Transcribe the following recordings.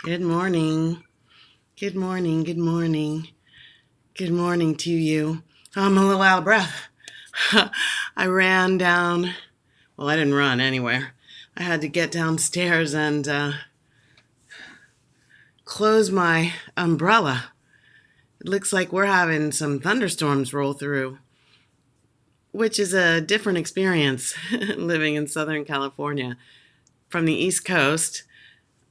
Good morning. Good morning. Good morning. Good morning to you. I'm a little out of breath. I ran down. Well, I didn't run anywhere. I had to get downstairs and close my umbrella. It looks like we're having some thunderstorms roll through, which is a different experience living in Southern California. From the East Coast,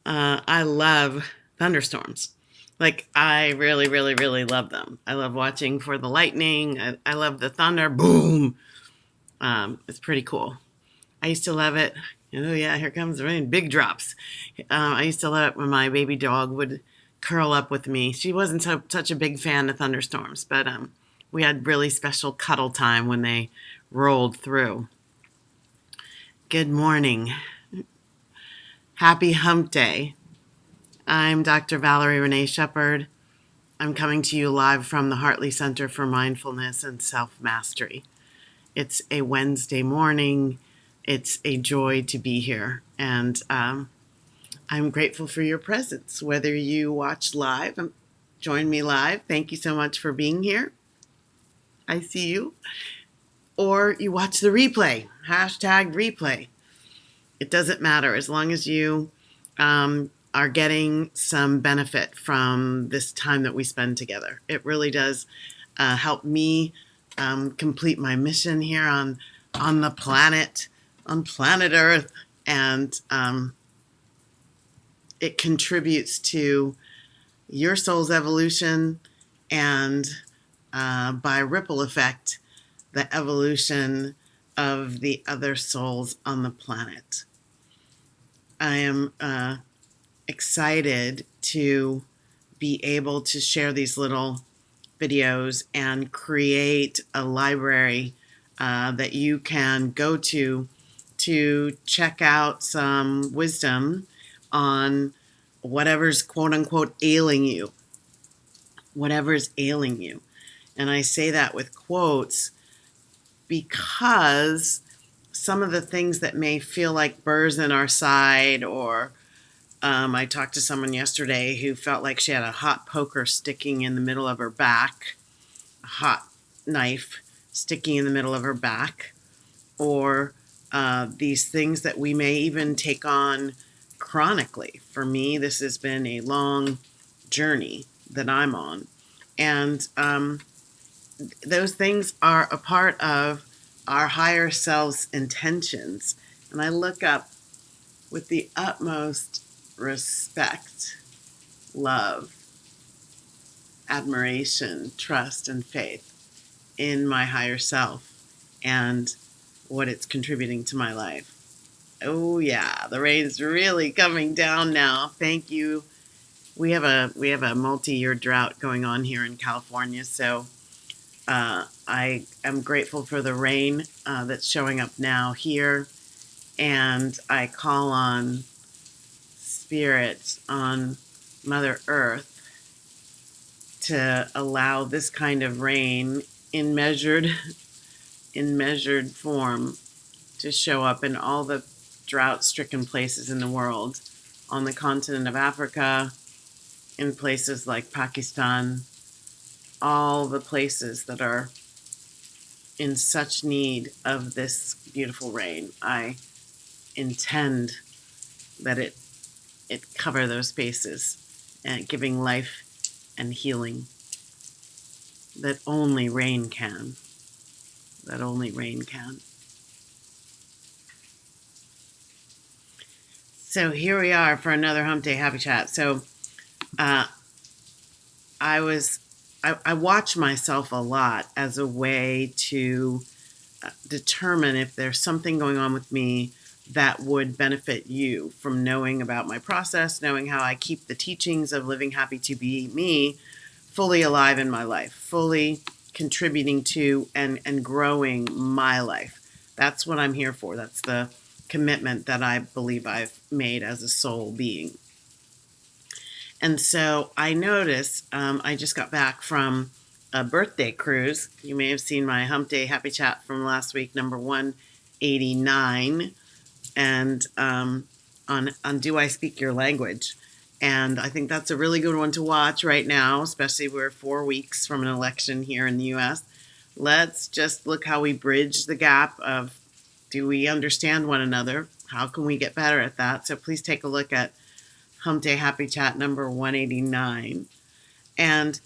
I love thunderstorms. Like, I really, really, really love them. I love watching for the lightning. I love the thunder. Boom. It's pretty cool. I used to love it. Oh, yeah, here comes the rain. Big drops. I used to love it when my baby dog would curl up with me. She wasn't such a big fan of thunderstorms, but we had really special cuddle time when they rolled through. Good morning. Happy Hump Day. I'm Dr. Valerie Renee Shepard. I'm coming to you live from the Hartley Center for Mindfulness and Self-Mastery. It's a Wednesday morning. It's a joy to be here, and I'm grateful for your presence. Whether you watch live, join me live, thank you so much for being here. I see you. Or you watch the replay, #replay. It doesn't matter as long as you are getting some benefit from this time that we spend together. It really does help me complete my mission here on the planet, on planet Earth, and it contributes to your soul's evolution and by ripple effect, the evolution of the other souls on the planet. I am excited to be able to share these little videos and create a library that you can go to check out some wisdom on whatever's quote unquote ailing you. Whatever's ailing you. And I say that with quotes because some of the things that may feel like burrs in our side, or I talked to someone yesterday who felt like she had a hot poker sticking in the middle of her back, a hot knife sticking in the middle of her back, or these things that we may even take on chronically. For me, this has been a long journey that I'm on. And those things are a part of our higher self's intentions. And I look up with the utmost respect, love, admiration, trust, and faith in my higher self and what it's contributing to my life. Oh yeah, the rain's really coming down now. Thank you. We have a multi-year drought going on here in California, so I am grateful for the rain that's showing up now here, and I call on Spirit, on Mother Earth, to allow this kind of rain in measured form to show up in all the drought-stricken places in the world, on the continent of Africa, in places like Pakistan, all the places that are in such need of this beautiful rain. I intend that it cover those spaces and giving life and healing that only rain can. That only rain can. So here we are for another Hump Day Happy Chat. So I watch myself a lot as a way to determine if there's something going on with me that would benefit you from knowing about my process, knowing how I keep the teachings of living happy to be me fully alive in my life, fully contributing to and growing my life. That's what I'm here for. That's the commitment that I believe I've made as a soul being. And so I noticed, I just got back from a birthday cruise. You may have seen my Hump Day Happy Chat from last week, number 189, and on Do I Speak Your Language? And I think that's a really good one to watch right now, especially we're 4 weeks from an election here in the US. Let's just look how we bridge the gap of, do we understand one another? How can we get better at that? So please take a look at Hump Day Happy Chat number 189. And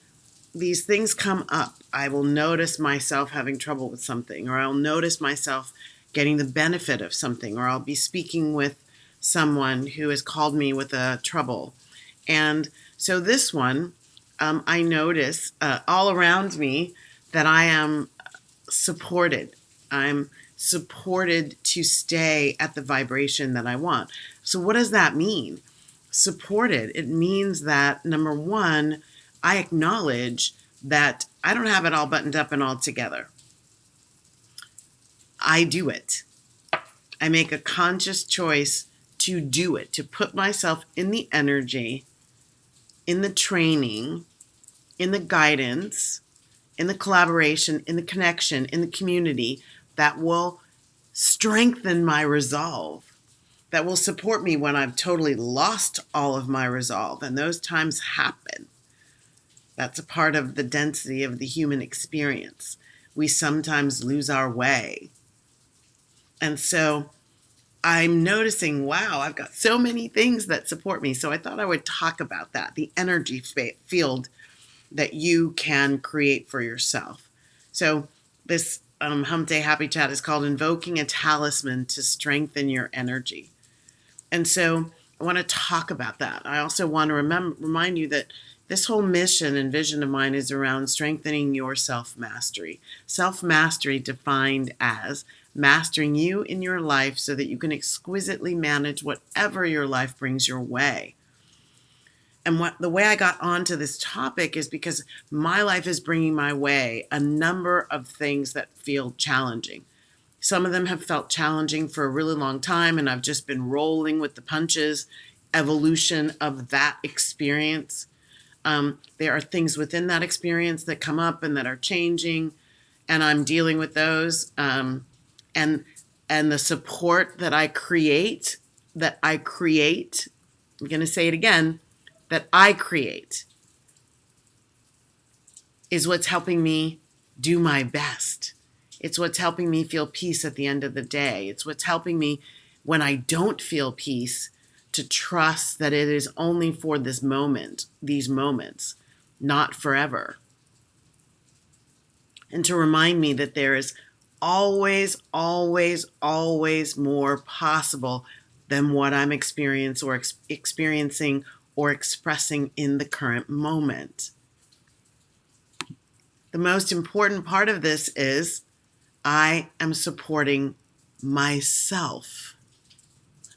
these things come up. I will notice myself having trouble with something, or I'll notice myself getting the benefit of something, or I'll be speaking with someone who has called me with a trouble. And so this one, I notice all around me that I am supported. I'm supported to stay at the vibration that I want. So what does that mean? Supported. It means that, number one, I acknowledge that I don't have it all buttoned up and all together. I do it. I make a conscious choice to do it, to put myself in the energy, in the training, in the guidance, in the collaboration, in the connection, in the community that will strengthen my resolve, that will support me when I've totally lost all of my resolve. And those times happen. That's a part of the density of the human experience. We sometimes lose our way. And so I'm noticing, wow, I've got so many things that support me. So I thought I would talk about that, the energy field that you can create for yourself. So this Hump Day Happy Chat is called Invoking a Talisman to Strengthen Your Energy. And so I want to talk about that. I also want to remind you that this whole mission and vision of mine is around strengthening your self-mastery. Self-mastery defined as mastering you in your life so that you can exquisitely manage whatever your life brings your way. And the way I got onto this topic is because my life is bringing my way a number of things that feel challenging. Some of them have felt challenging for a really long time, and I've just been rolling with the punches, evolution of that experience. There are things within that experience that come up and that are changing, and I'm dealing with those. And the support that I create, I'm going to say it again, that I create is what's helping me do my best. It's what's helping me feel peace at the end of the day. It's what's helping me when I don't feel peace to trust that it is only for this moment, these moments, not forever. And to remind me that there is always, always, always more possible than what I'm experiencing or expressing in the current moment. The most important part of this is I am supporting myself.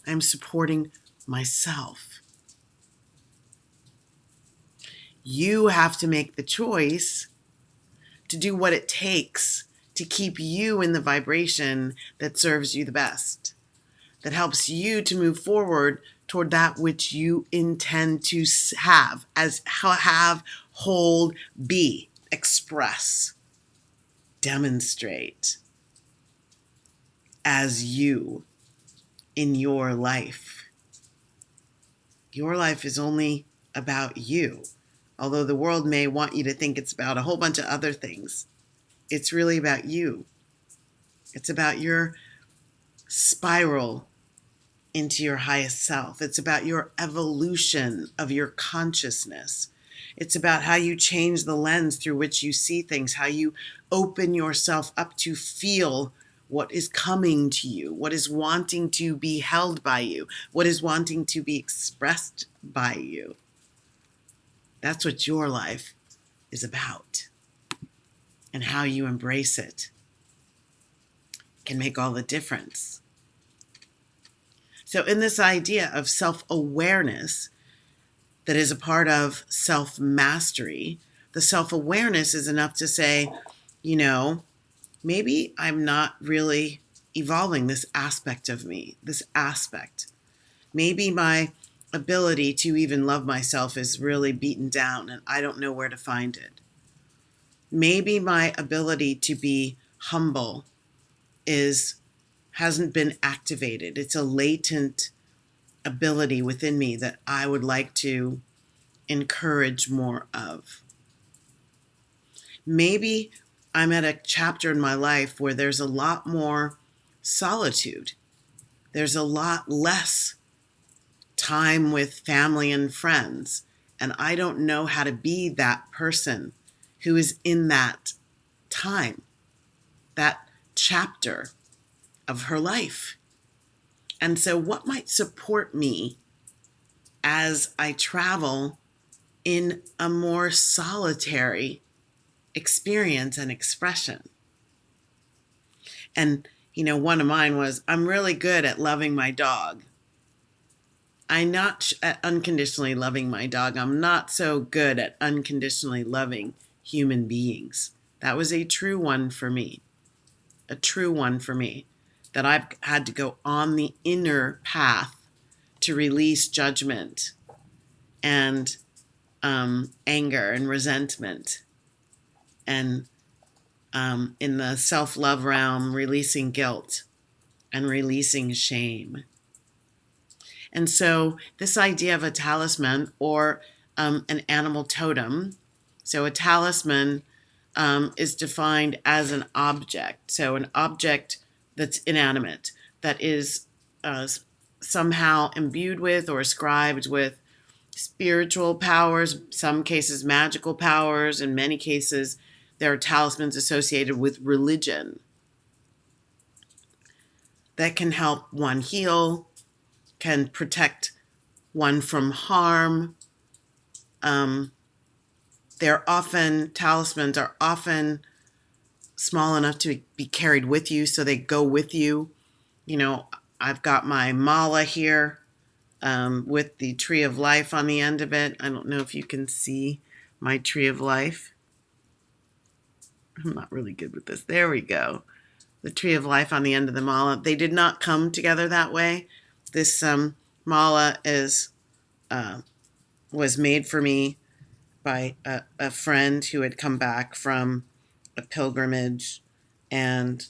I'm supporting myself. You have to make the choice to do what it takes to keep you in the vibration that serves you the best, that helps you to move forward toward that which you intend to have, hold, be, express, demonstrate as you in your life. Your life is only about you. Although the world may want you to think it's about a whole bunch of other things, it's really about you. It's about your spiral into your highest self. It's about your evolution of your consciousness. It's about how you change the lens through which you see things, how you open yourself up to feel what is coming to you, what is wanting to be held by you, what is wanting to be expressed by you. That's what your life is about. And how you embrace it can make all the difference. So in this idea of self-awareness that is a part of self-mastery, the self-awareness is enough to say, maybe I'm not really evolving this aspect of me, this aspect. Maybe my ability to even love myself is really beaten down and I don't know where to find it. Maybe my ability to be humble hasn't been activated. It's a latent ability within me that I would like to encourage more of. Maybe I'm at a chapter in my life where there's a lot more solitude. There's a lot less time with family and friends. And I don't know how to be that person who is in that time, that chapter of her life. And so, what might support me as I travel in a more solitary experience and expression? And, one of mine was, I'm really good at loving my dog. I'm not at unconditionally loving my dog. I'm not so good at unconditionally loving human beings. That was a true one for me. A true one for me. That I've had to go on the inner path to release judgment and anger and resentment. And in the self-love realm, releasing guilt and releasing shame. And so this idea of a talisman or an animal totem. So a talisman is defined as an object. So an object that's inanimate, that is somehow imbued with or ascribed with spiritual powers, some cases magical powers, in many cases there are talismans associated with religion that can help one heal, can protect one from harm. Talismans are often small enough to be carried with you, so they go with you. I've got my mala here with the tree of life on the end of it. I don't know if you can see my tree of life. I'm not really good with this. There we go. The tree of life on the end of the mala. They did not come together that way. This mala was made for me by a friend who had come back from a pilgrimage, and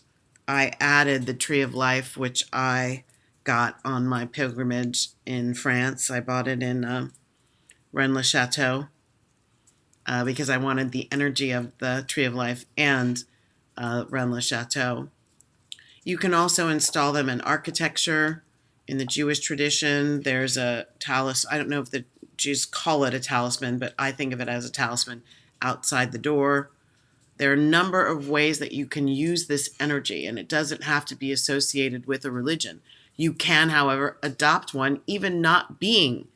I added the tree of life, which I got on my pilgrimage in France. I bought it in Rennes-le-Château because I wanted the energy of the tree of life and Rennes-le-Château. You can also install them in architecture. In the Jewish tradition, there's a talisman. I don't know if the Jews call it a talisman, but I think of it as a talisman outside the door. There are a number of ways that you can use this energy, and it doesn't have to be associated with a religion. You can, however, adopt one, even not being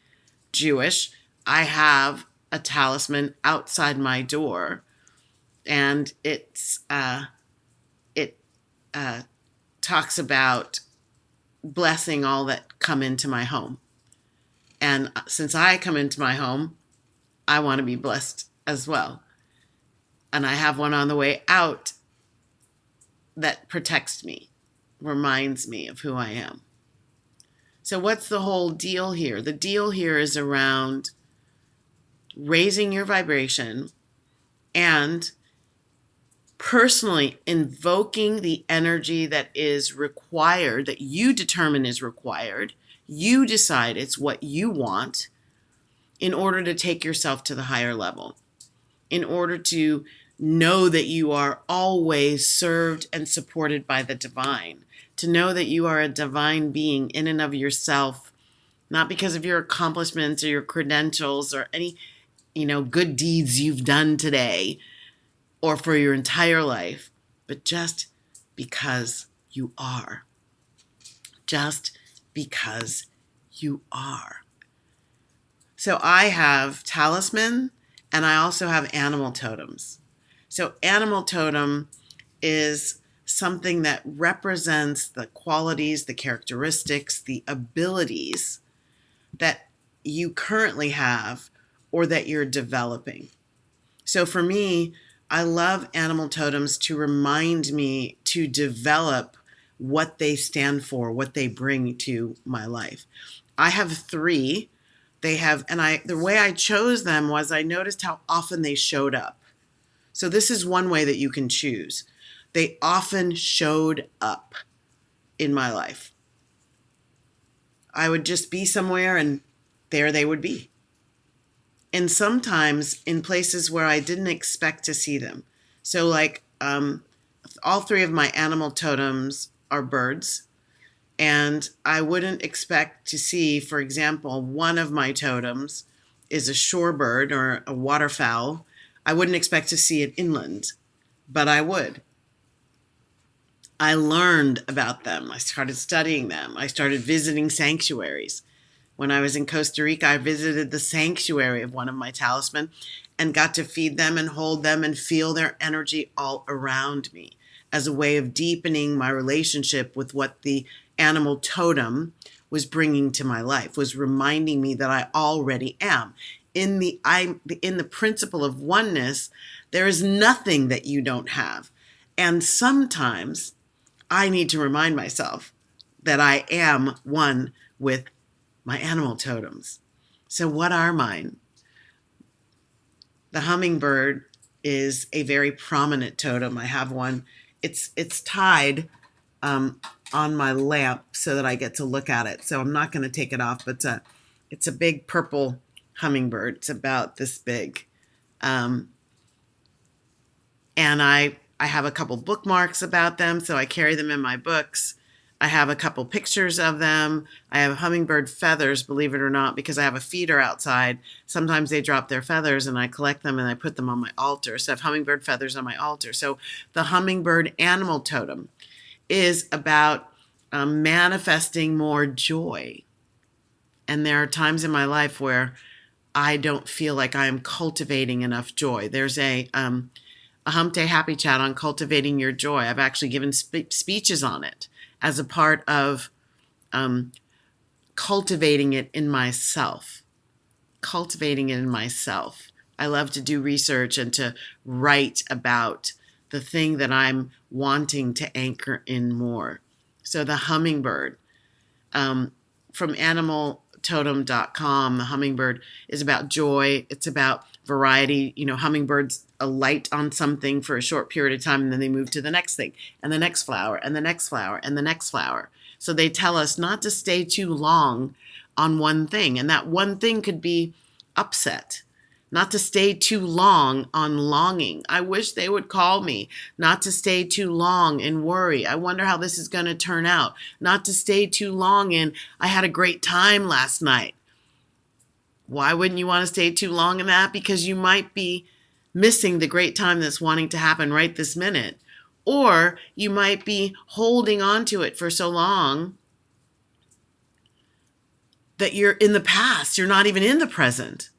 Jewish. I have a talisman outside my door, and it talks about blessing all that come into my home. And since I come into my home, I want to be blessed as well. And I have one on the way out that protects me, reminds me of who I am. So what's the whole deal here? The deal here is around raising your vibration and personally invoking the energy that is required, that you determine is required. You decide it's what you want in order to take yourself to the higher level, in order to know that you are always served and supported by the divine, to know that you are a divine being in and of yourself, not because of your accomplishments or your credentials or any, good deeds you've done today or for your entire life, but just because you are. Just because you are. So I have talisman and I also have animal totems. So animal totem is something that represents the qualities, the characteristics, the abilities that you currently have or that you're developing. So for me, I love animal totems to remind me to develop what they stand for, what they bring to my life. I have 3. The way I chose them was I noticed how often they showed up. So this is one way that you can choose. They often showed up in my life. I would just be somewhere and there they would be. And sometimes in places where I didn't expect to see them. So like all three of my animal totems are birds. And I wouldn't expect to see, for example, one of my totems is a shorebird or a waterfowl. I wouldn't expect to see it inland, but I would. I learned about them. I started studying them. I started visiting sanctuaries. When I was in Costa Rica, I visited the sanctuary of one of my talisman and got to feed them and hold them and feel their energy all around me as a way of deepening my relationship with what the animal totem was bringing to my life, was reminding me that I already am. In the principle of oneness, there is nothing that you don't have. And sometimes I need to remind myself that I am one with my animal totems. So what are mine? The hummingbird is a very prominent totem. I have one. It's tied on my lamp so that I get to look at it. So I'm not going to take it off, but it's a big purple hummingbird. It's about this big. And I have a couple bookmarks about them, so I carry them in my books. I have a couple pictures of them. I have hummingbird feathers, believe it or not, because I have a feeder outside. Sometimes they drop their feathers and I collect them and I put them on my altar. So I have hummingbird feathers on my altar. So the hummingbird animal totem is about manifesting more joy. And there are times in my life where I don't feel like I am cultivating enough joy. There's a Hump Day Happy Chat on cultivating your joy. I've actually given speeches on it as a part of cultivating it in myself. Cultivating it in myself. I love to do research and to write about the thing that I'm wanting to anchor in more. So the hummingbird, from animaltotem.com, the hummingbird is about joy. It's about variety. You know, hummingbirds alight on something for a short period of time and then they move to the next thing and the next flower and the next flower and the next flower. So they tell us not to stay too long on one thing. And that one thing could be upset. Not to stay too long on longing. I wish they would call me. Not to stay too long in worry. I wonder how this is going to turn out. Not to stay too long in, I had a great time last night. Why wouldn't you want to stay too long in that? Because you might be missing the great time that's wanting to happen right this minute. Or you might be holding on to it for so long that you're in the past. You're not even in the present.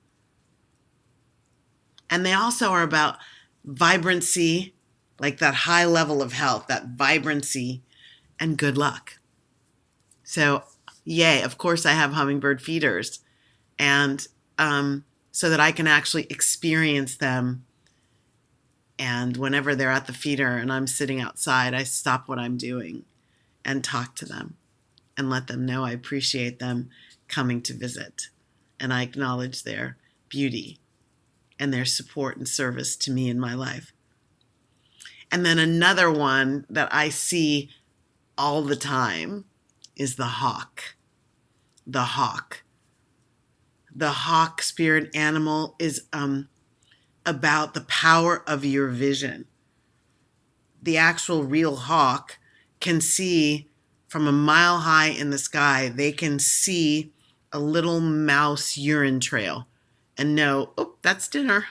And they also are about vibrancy, like that high level of health, that vibrancy and good luck. So, yay, of course I have hummingbird feeders. And so that I can actually experience them. And whenever they're at the feeder and I'm sitting outside, I stop what I'm doing and talk to them and let them know I appreciate them coming to visit. And I acknowledge their beauty and their support and service to me in my life. And then another one that I see all the time is the hawk. The hawk. The hawk spirit animal is about the power of your vision. The actual real hawk can see from a mile high in the sky. They can see a little mouse urine trail and know, oh, that's dinner.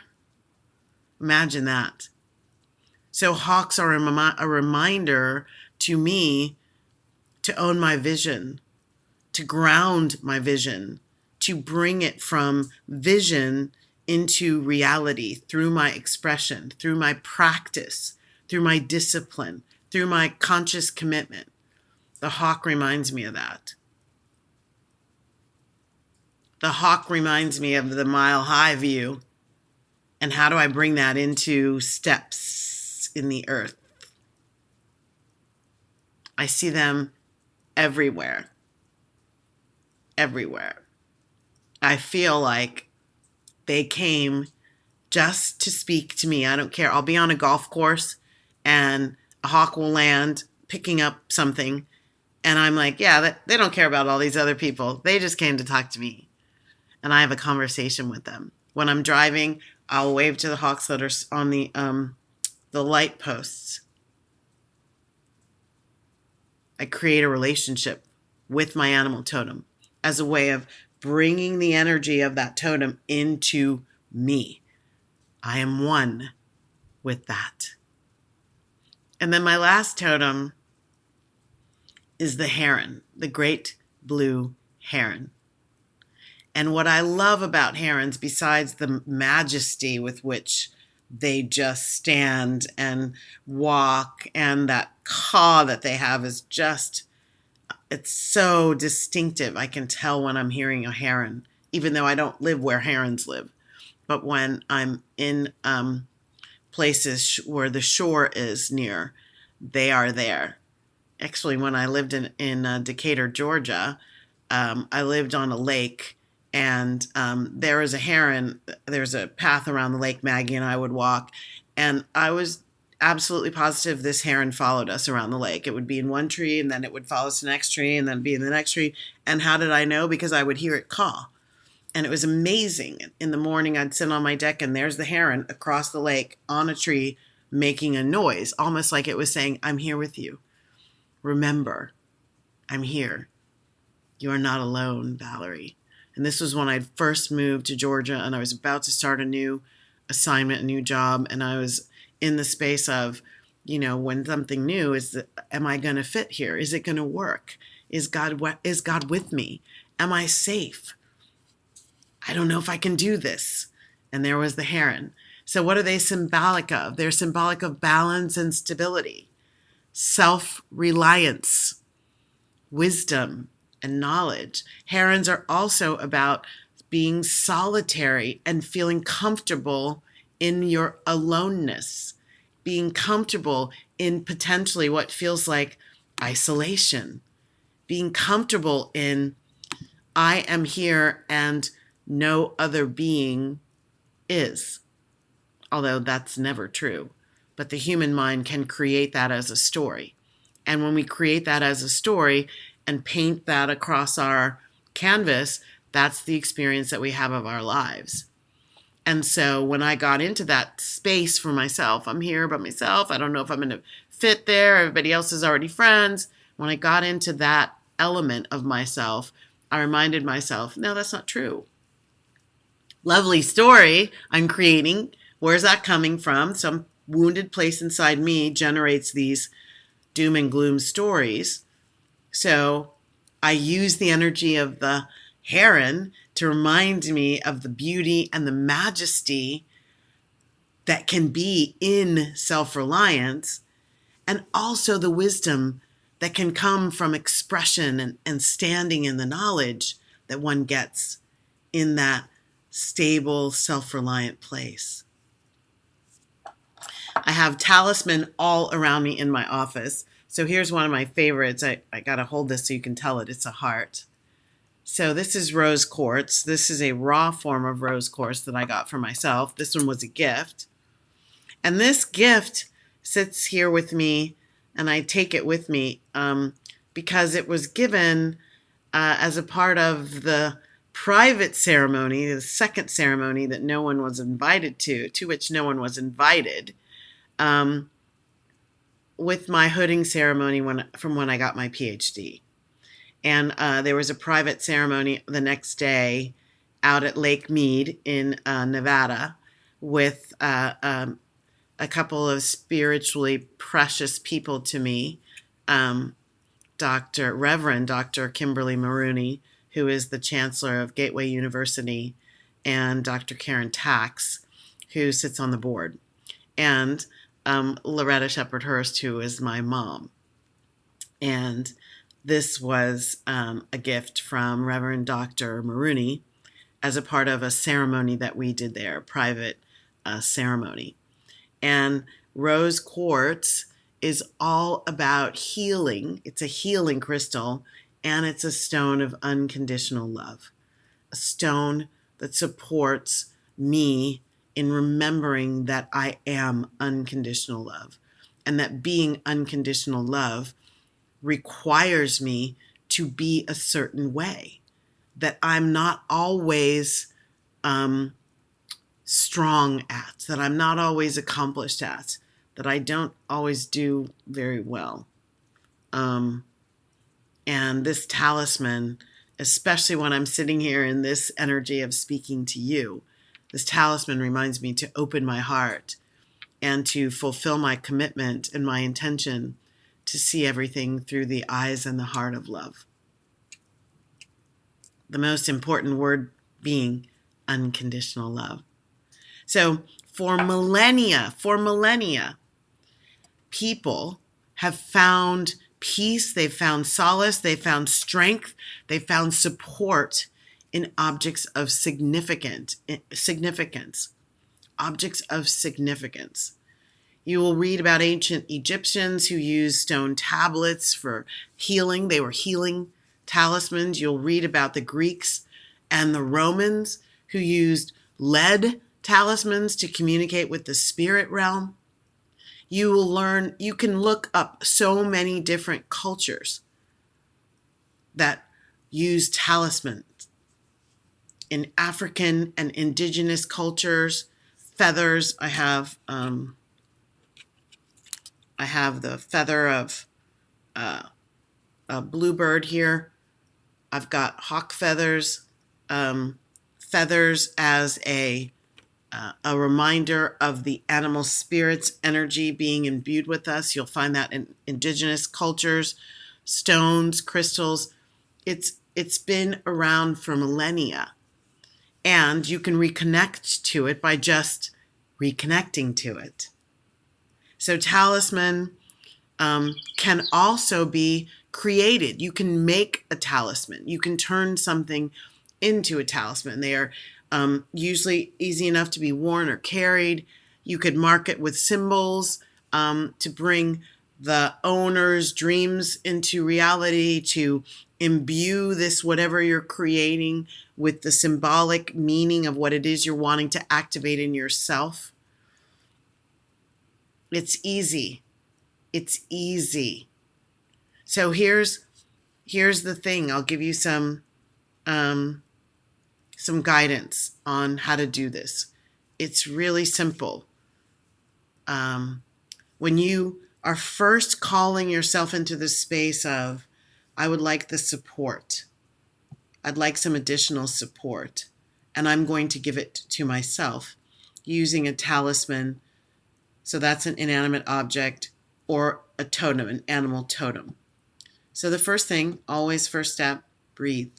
Imagine that. So hawks are a reminder to me to own my vision, to ground my vision, to bring it from vision into reality through my expression, through my practice, through my discipline, through my conscious commitment. The hawk reminds me of that. The hawk reminds me of the mile high view. And how do I bring that into steps in the earth? I see them everywhere. Everywhere. I feel like they came just to speak to me. I don't care. I'll be on a golf course and a hawk will land picking up something And I'm like, yeah, they don't care about all these other people. They just came to talk to me. And I have a conversation with them. When I'm driving, I'll wave to the hawks that are on the light posts. I create a relationship with my animal totem as a way of bringing the energy of that totem into me. I am one with that. And then my last totem is the heron, the great blue heron. And what I love about herons, besides the majesty with which they just stand and walk, and that caw that they have is just, it's so distinctive. I can tell when I'm hearing a heron, even though I don't live where herons live. But when I'm in places where the shore is near, they are there. Actually, when I lived in Decatur, Georgia, I lived on a lake, and there was a heron. There's a path around the lake Maggie and I would walk, and I was absolutely positive this heron followed us around the lake. It would be in one tree, and then it would follow us to the next tree, and then be in the next tree. And how did I know? Because I would hear it caw. And it was amazing. In the morning, I'd sit on my deck, and there's the heron across the lake on a tree making a noise, almost like it was saying, I'm here with you. Remember, I'm here. You are not alone, Valerie. And this was when I first moved to Georgia, and I was about to start a new assignment, a new job. And I was in the space of, when something new is, am I going to fit here? Is it going to work? Is God with me? Am I safe? I don't know if I can do this. And there was the heron. So what are they symbolic of? They're symbolic of balance and stability, self-reliance, wisdom, and knowledge. Herons are also about being solitary and feeling comfortable in your aloneness, being comfortable in potentially what feels like isolation, being comfortable in, I am here and no other being is. Although that's never true. But the human mind can create that as a story. And when we create that as a story and paint that across our canvas, that's the experience that we have of our lives. And so when I got into that space for myself, I'm here by myself. I don't know if I'm going to fit there. Everybody else is already friends. When I got into that element of myself, I reminded myself, no, that's not true. Lovely story I'm creating. Where's that coming from? Some wounded place inside me generates these doom and gloom stories. So I use the energy of the heron to remind me of the beauty and the majesty that can be in self-reliance, and also the wisdom that can come from expression and standing in the knowledge that one gets in that stable, self-reliant place. I have talisman all around me in my office. So here's one of my favorites. I got to hold this so you can tell it. It's a heart. So this is rose quartz. This is a raw form of rose quartz that I got for myself. This one was a gift. And this gift sits here with me, and I take it with me because it was given as a part of the private ceremony, the second ceremony that no one was invited to which no one was invited, with my hooding ceremony from when I got my PhD. And there was a private ceremony the next day out at Lake Mead in Nevada with a couple of spiritually precious people to me, Reverend Dr. Kimberly Maroney, who is the chancellor of Gateway University, and Dr. Karen Tax, who sits on the board, and Loretta Shepherd Hurst, who is my mom. And this was a gift from Reverend Dr. Maroney as a part of a ceremony that we did there, a private ceremony. And rose quartz is all about healing. It's a healing crystal, and it's a stone of unconditional love, a stone that supports me in remembering that I am unconditional love, and that being unconditional love requires me to be a certain way, that I'm not always strong at, that I'm not always accomplished at, that I don't always do very well. And this talisman, especially when I'm sitting here in this energy of speaking to you, this talisman reminds me to open my heart and to fulfill my commitment and my intention to see everything through the eyes and the heart of love. The most important word being unconditional love. So for millennia, people have found peace, they've found solace, they've found strength, they've found support in objects of significance. Objects of significance. You will read about ancient Egyptians who used stone tablets for healing. They were healing talismans. You'll read about the Greeks and the Romans who used lead talismans to communicate with the spirit realm. You will learn, you can look up so many different cultures that use talismans. In African and indigenous cultures, feathers, I have the feather of a bluebird here. I've got hawk feathers, feathers as a reminder of the animal spirit's energy being imbued with us. You'll find that in indigenous cultures, stones, crystals. It's been around for millennia, and you can reconnect to it by just reconnecting to it. So talisman can also be created. You can make a talisman. You can turn something into a talisman. They are usually easy enough to be worn or carried. You could mark it with symbols to bring the owner's dreams into reality, to imbue this, whatever you're creating, with the symbolic meaning of what it is you're wanting to activate in yourself. It's easy. It's easy. So here's the thing. I'll give you some guidance on how to do this. It's really simple. When you are first calling yourself into the space of, I would like the support. I'd like some additional support, and I'm going to give it to myself using a talisman. So that's an inanimate object or a totem, an animal totem. So the first thing, always first step, breathe.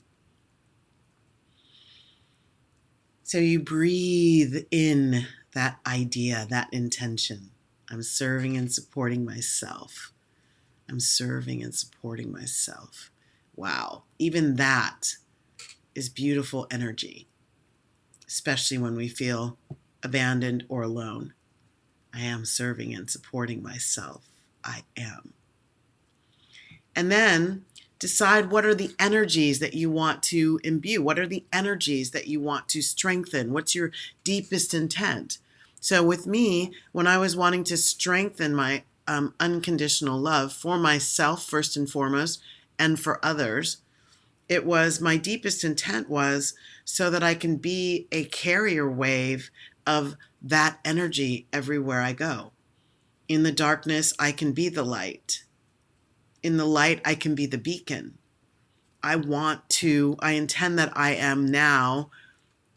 So you breathe in that idea, that intention. I'm serving and supporting myself. I'm serving and supporting myself. Wow, even that is beautiful energy, especially when we feel abandoned or alone. I am serving and supporting myself. I am. And then decide what are the energies that you want to imbue. What are the energies that you want to strengthen? What's your deepest intent? So with me, when I was wanting to strengthen my unconditional love for myself, first and foremost, and for others, it was, my deepest intent was so that I can be a carrier wave of that energy everywhere I go. In the darkness, I can be the light. In the light, I can be the beacon. I intend that I am now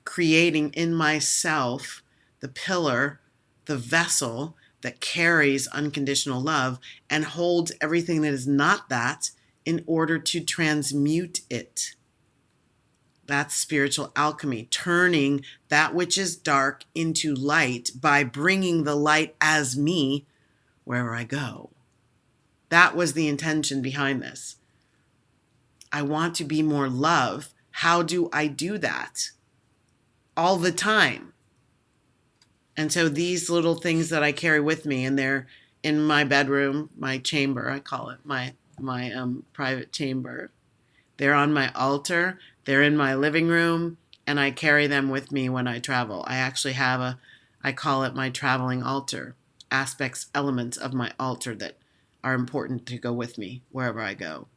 creating in myself the pillar, the vessel that carries unconditional love and holds everything that is not that in order to transmute it. That's spiritual alchemy, turning that which is dark into light by bringing the light as me wherever I go. That was the intention behind this. I want to be more love. How do I do that? All the time. And so these little things that I carry with me, and they're in my bedroom, my chamber, I call it my private chamber. They're on my altar. They're in my living room, and I carry them with me when I travel. I actually have I call it my traveling altar, aspects, elements of my altar that are important to go with me wherever I go.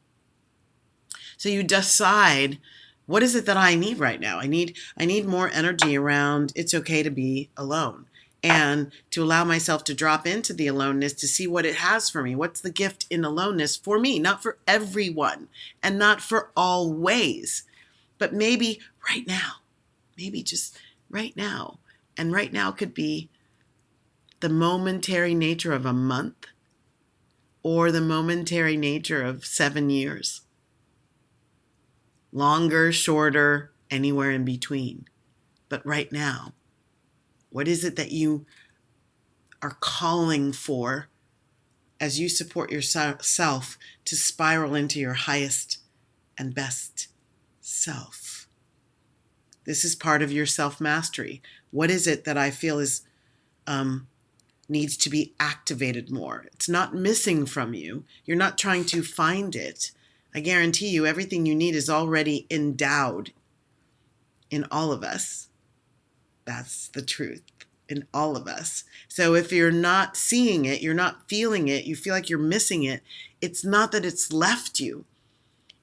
So you decide, what is it that I need right now? I need more energy around it's okay to be alone, and to allow myself to drop into the aloneness to see what it has for me. What's the gift in aloneness for me? Not for everyone and not for always, but maybe right now, maybe just right now. And right now could be the momentary nature of a month or the momentary nature of 7 years. Longer, shorter, anywhere in between. But right now, what is it that you are calling for as you support yourself to spiral into your highest and best self? This is part of your self-mastery. What is it that I feel is needs to be activated more? It's not missing from you. You're not trying to find it. I guarantee you everything you need is already endowed in all of us. That's the truth, in all of us. So if you're not seeing it, you're not feeling it, you feel like you're missing it, it's not that it's left you.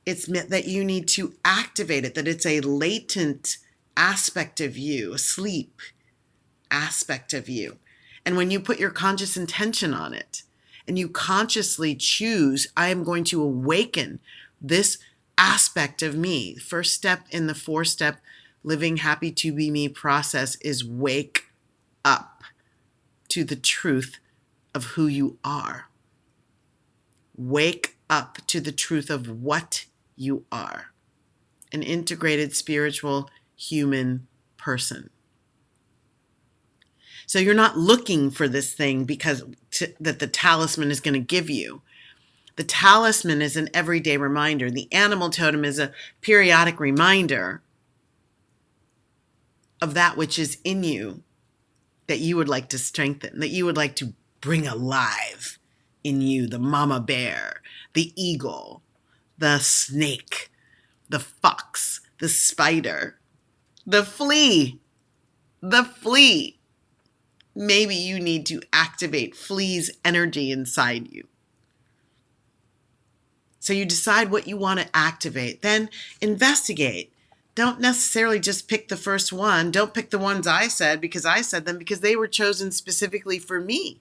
It's that you need to activate it, that it's a latent aspect of you, a sleep aspect of you. And when you put your conscious intention on it and you consciously choose, I am going to awaken this aspect of me. The first step in the 4-step living happy to be me process is wake up to the truth of who you are. Wake up to the truth of what you are. An integrated spiritual human person. So you're not looking for this thing because that the talisman is going to give you. The talisman is an everyday reminder. The animal totem is a periodic reminder of that which is in you that you would like to strengthen, that you would like to bring alive in you. The mama bear, the eagle, the snake, the fox, the spider, the flea, the flea. Maybe you need to activate flea's energy inside you. So you decide what you want to activate, then investigate. Don't necessarily just pick the first one. Don't pick the ones I said because I said them because they were chosen specifically for me.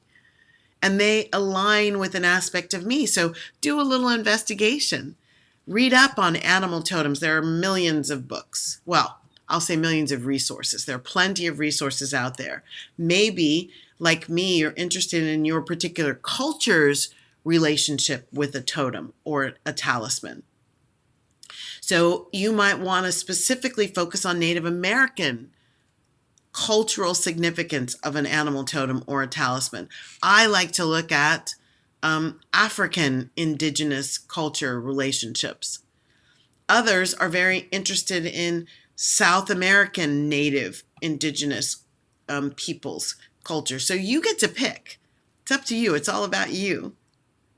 And they align with an aspect of me. So do a little investigation. Read up on animal totems. There are millions of books. Well, I'll say millions of resources. There are plenty of resources out there. Maybe, like me, you're interested in your particular culture's relationship with a totem or a talisman. So you might want to specifically focus on Native American cultural significance of an animal totem or a talisman. I like to look at African indigenous culture relationships. Others are very interested in South American native indigenous peoples' culture. So you get to pick. It's up to you. It's all about you.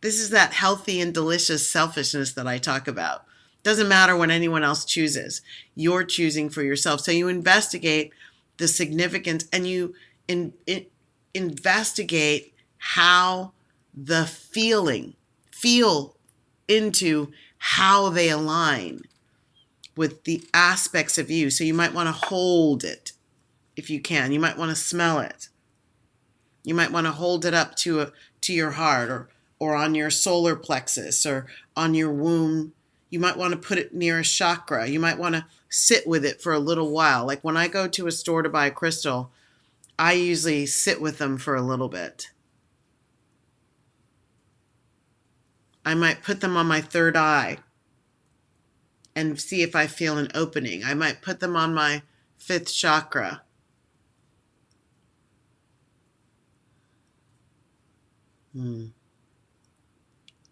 This is that healthy and delicious selfishness that I talk about. Doesn't matter what anyone else chooses. You're choosing for yourself. So you investigate the significance and you investigate how the feel into how they align with the aspects of you. So you might want to hold it if you can. You might want to smell it. You might want to hold it up to your heart or on your solar plexus or on your womb. You might want to put it near a chakra. You might want to sit with it for a little while. Like when I go to a store to buy a crystal, I usually sit with them for a little bit. I might put them on my third eye and see if I feel an opening. I might put them on my 5th chakra.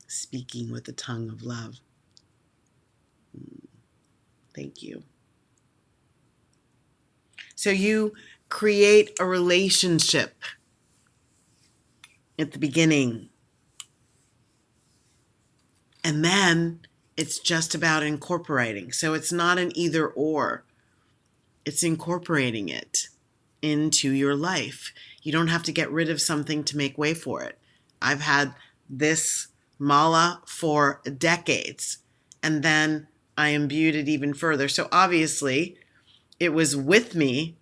Speaking with the tongue of love. Thank you. So you create a relationship at the beginning. And then it's just about incorporating. So it's not an either or. It's incorporating it into your life. You don't have to get rid of something to make way for it. I've had this mala for decades. And then I imbued it even further. So obviously, it was with me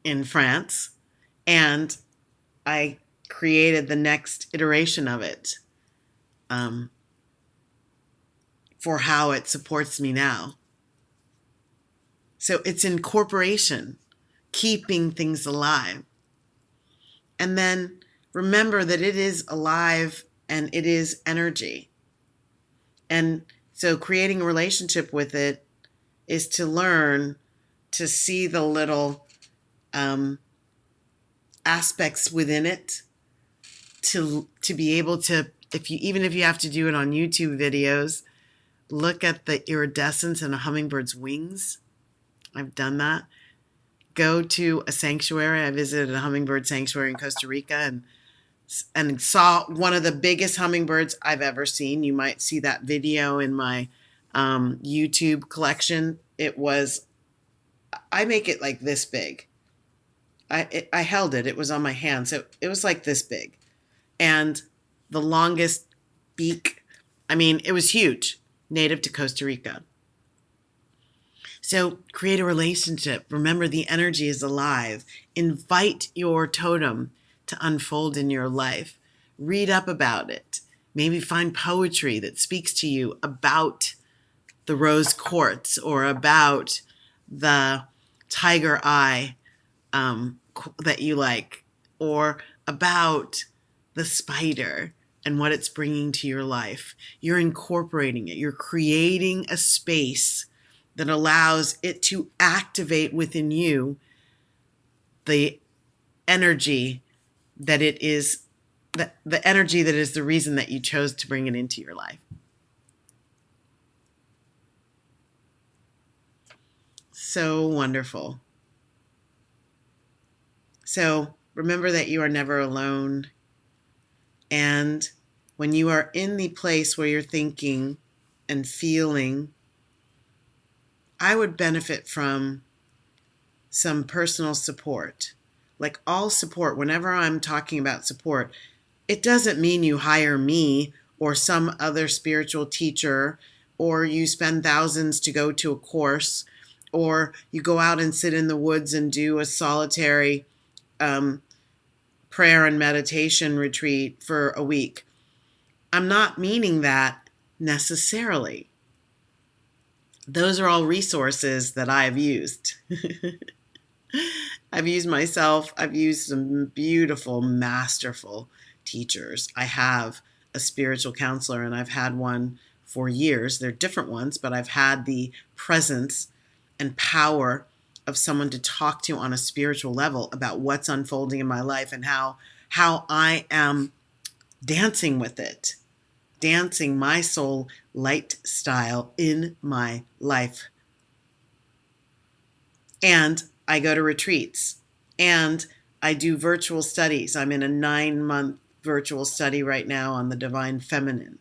in France, and I created the next iteration of it um, for how it supports me now. So it's incorporation, keeping things alive. And then remember that it is alive and it is energy. And so creating a relationship with it is to learn to see the little aspects within it, to be able to, even if you have to do it on YouTube videos, look at the iridescence in a hummingbird's wings. I've done that. Go to a sanctuary. I visited a hummingbird sanctuary in Costa Rica and saw one of the biggest hummingbirds I've ever seen. You might see that video in my YouTube collection. It was, I make it like this big. I held it. It was on my hand. So it was like this big. And the longest beak, I mean, it was huge, native to Costa Rica. So create a relationship. Remember, the energy is alive. Invite your totem to unfold in your life. Read up about it. Maybe find poetry that speaks to you about the rose quartz or about the tiger eye that you like, or about the spider and what it's bringing to your life. You're incorporating it. You're creating a space that allows it to activate within you the energy that it is, the energy that is the reason that you chose to bring it into your life. So wonderful. So remember that you are never alone. And when you are in the place where you're thinking and feeling, I would benefit from some personal support. Like all support, whenever I'm talking about support, it doesn't mean you hire me or some other spiritual teacher, or you spend thousands to go to a course, or you go out and sit in the woods and do a solitary prayer and meditation retreat for a week. I'm not meaning that necessarily. Those are all resources that I've used. I've used myself. I've used some beautiful, masterful teachers. I have a spiritual counselor, and I've had one for years. They're different ones, but I've had the presence and power of someone to talk to on a spiritual level about what's unfolding in my life and how I am dancing with it, dancing my soul light style in my life. And I go to retreats, and I do virtual studies. I'm in a 9-month virtual study right now on the divine feminine.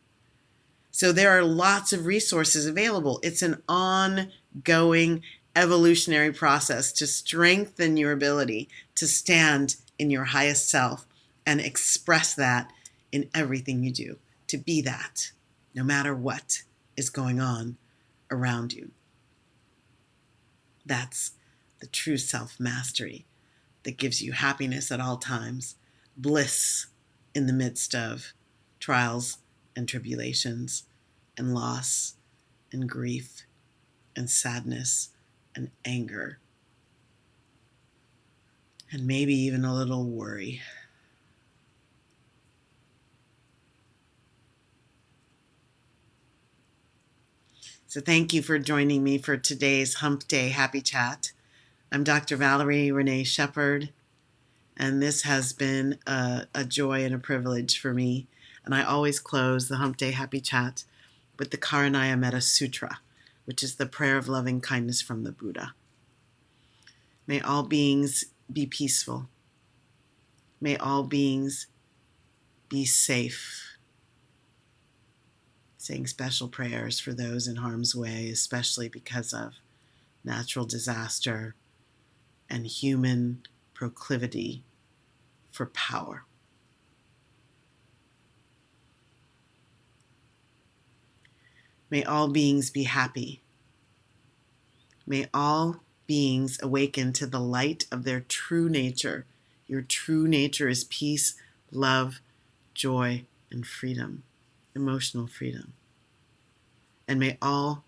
So there are lots of resources available. It's an ongoing evolutionary process to strengthen your ability to stand in your highest self and express that in everything you do, to be that, no matter what is going on around you. That's the true self-mastery that gives you happiness at all times, bliss in the midst of trials and tribulations and loss and grief and sadness and anger, and maybe even a little worry. So thank you for joining me for today's Hump Day Happy Chat. I'm Dr. Valerie Renee Shepard, and this has been a joy and a privilege for me. And I always close the Hump Day Happy Chat with the Karanaya Metta Sutra, which is the prayer of loving kindness from the Buddha. May all beings be peaceful. May all beings be safe. Saying special prayers for those in harm's way, especially because of natural disaster and human proclivity for power. May all beings be happy. May all beings awaken to the light of their true nature. Your true nature is peace, love, joy, and freedom, emotional freedom. And may all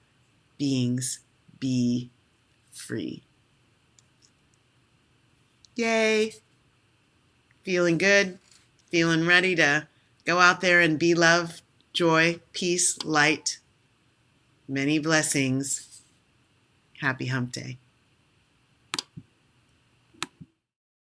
beings be free. Yay! Feeling good, feeling ready to go out there and be love, joy, peace, light. Many blessings. Happy Hump Day.